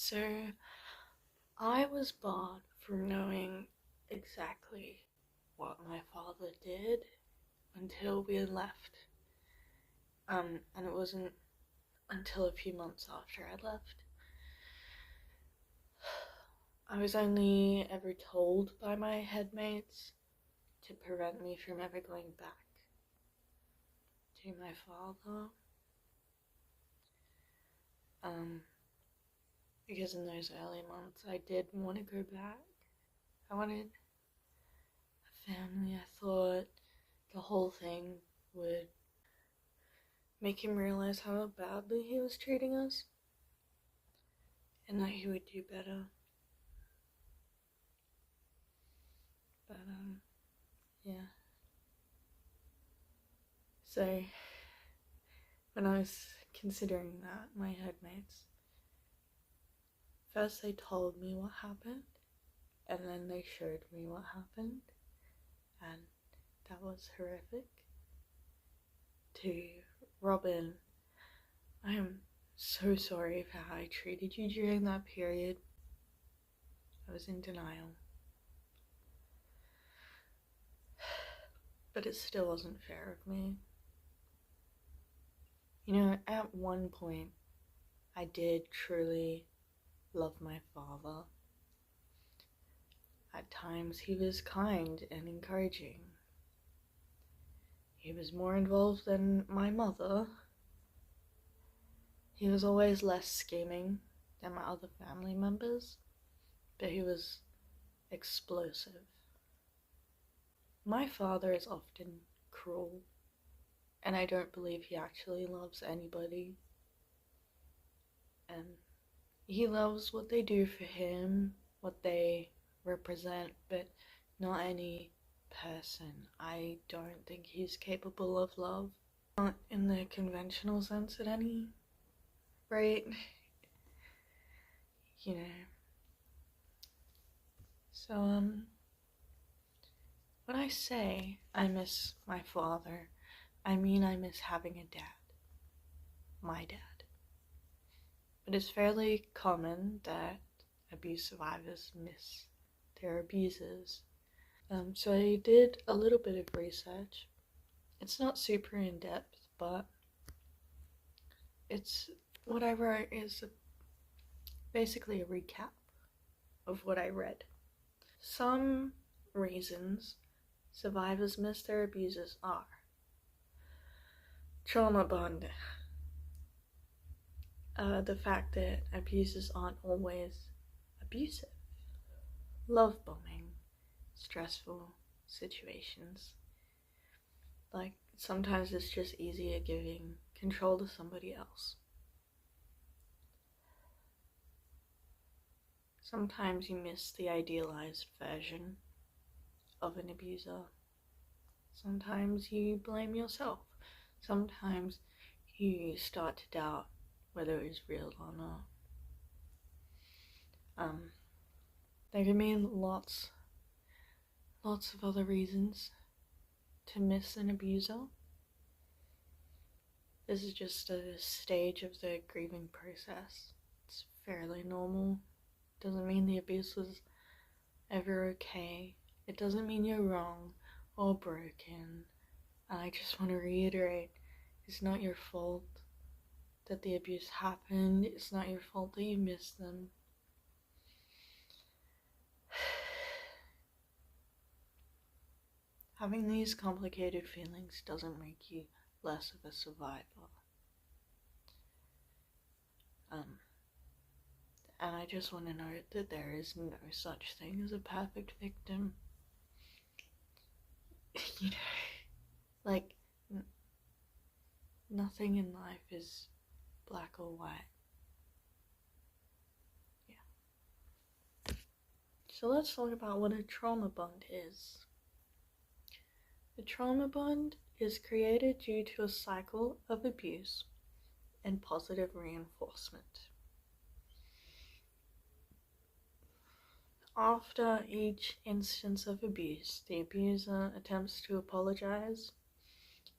So, I was barred from knowing exactly what my father did until we had left. And it wasn't until a few months after I left. I was only ever told by my headmates to prevent me from ever going back to my father. Because in those early months I did want to go back. I wanted a family. I thought the whole thing would make him realize how badly he was treating us, and that he would do better. But, yeah. So, when I was considering that, my headmates, first they told me what happened, and then they showed me what happened, and that was horrific. To Robin, I am so sorry for how I treated you during that period. I was in denial. But it still wasn't fair of me. You know, at one point, I did truly love my father. At times, he was kind and encouraging. He was more involved than my mother. He was always less scheming than my other family members, but he was explosive. My father is often cruel, and I don't believe he actually loves anybody. And he loves what they do for him, what they represent, but not any person. I don't think he's capable of love. Not in the conventional sense at any rate. You know. So, when I say I miss my father, I mean I miss having a dad. My dad. But it's fairly common that abuse survivors miss their abusers. So I did a little bit of research. It's not super in depth, but what I wrote is basically a recap of what I read. Some reasons survivors miss their abusers are trauma bond, the fact that abusers aren't always abusive, love bombing, stressful situations. Like, sometimes it's just easier giving control to somebody else. Sometimes you miss the idealized version of an abuser. Sometimes you blame yourself. Sometimes you start to doubt whether it is real or not. There can be lots of other reasons to miss an abuser. This is just a stage of the grieving process. It's fairly normal. Doesn't mean the abuse was ever okay. It doesn't mean you're wrong or broken. And I just want to reiterate, it's not your fault that the abuse happened. It's not your fault that you missed them. Having these complicated feelings doesn't make you less of a survivor. And I just want to note that there is no such thing as a perfect victim. You know, like, nothing in life is black or white. Yeah. So let's talk about what a trauma bond is. The trauma bond is created due to a cycle of abuse and positive reinforcement. After each instance of abuse, the abuser attempts to apologize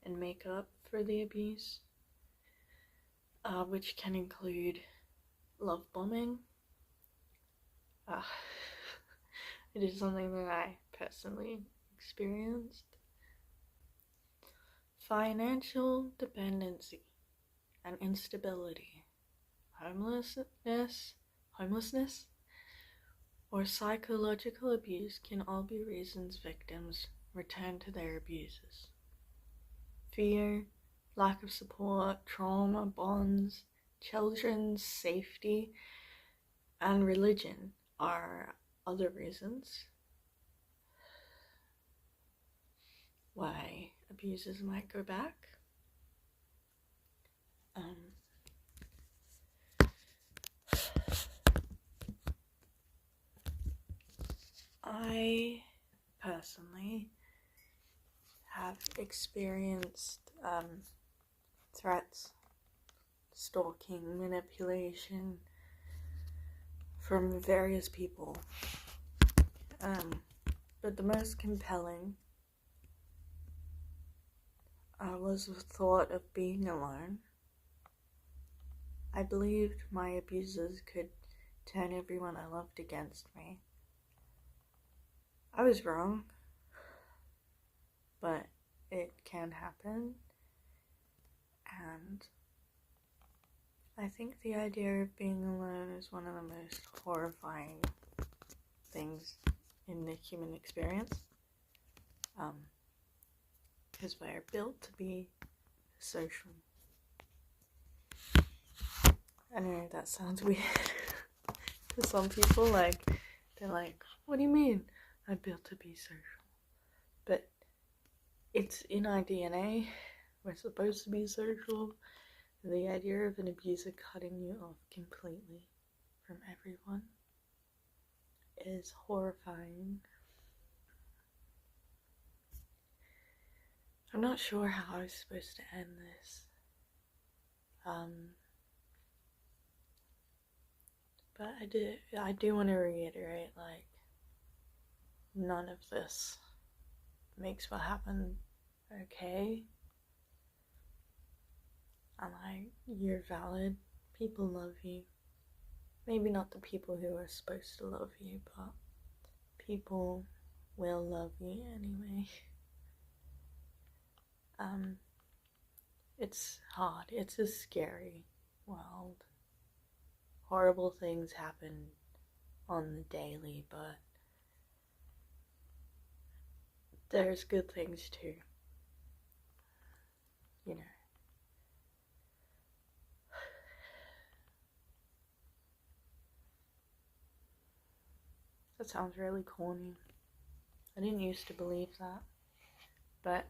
and make up for the abuse, which can include love bombing, Uh, it is something that I personally experienced. Financial dependency and instability, homelessness, or psychological abuse can all be reasons victims return to their abuses. Fear, lack of support, trauma, bonds, children's safety, and religion are other reasons why abusers might go back. I personally have experienced threats, stalking, manipulation from various people. But the most compelling was the thought of being alone. I believed my abusers could turn everyone I loved against me. I was wrong, but it can happen, and I think the idea of being alone is one of the most horrifying things in the human experience, because we're built to be social. I know that sounds weird to some people, they're like, what do you mean I'm built to be social? But it's in our DNA, we're supposed to be social. The idea of an abuser cutting you off completely from everyone is horrifying. I'm not sure how I was supposed to end this. But I do want to reiterate, none of this makes what happened okay. And you're valid. People love you. Maybe not the people who are supposed to love you, but people will love you anyway. It's hard. It's a scary world. Horrible things happen on the daily, but there's good things too. You know. That sounds really corny. I didn't used to believe that, but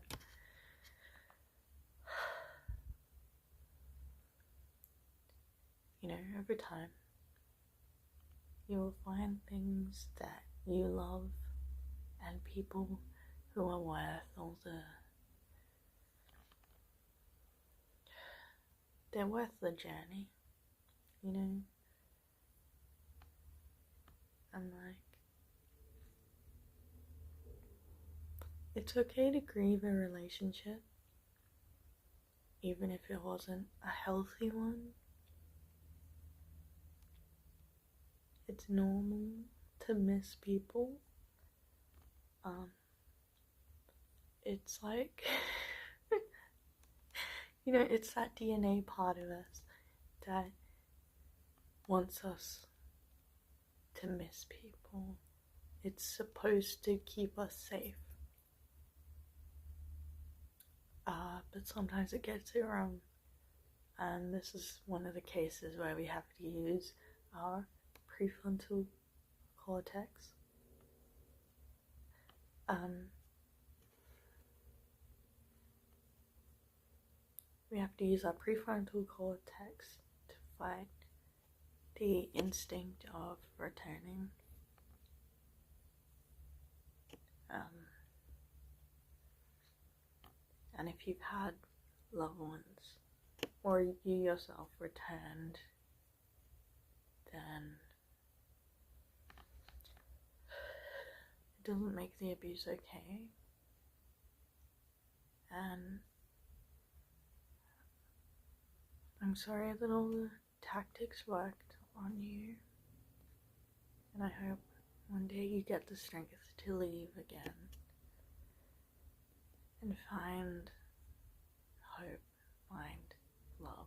over time, you will find things that you love and people who are worth they're worth the journey, and it's okay to grieve a relationship, even if it wasn't a healthy one. It's normal to miss people. It's it's that DNA part of us that wants us to miss people. It's supposed to keep us safe. But sometimes it gets it wrong. And this is one of the cases where we have to use our prefrontal cortex. We have to use our prefrontal cortex to fight the instinct of returning. And if you've had loved ones, or you yourself returned, then it doesn't make the abuse okay. And I'm sorry that all the tactics worked on you, And I hope one day you get the strength to leave again and find hope, find love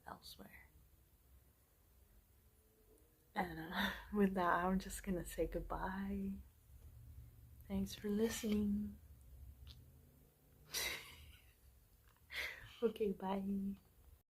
elsewhere. And with that, I'm just gonna say goodbye. Thanks for listening. Okay, bye.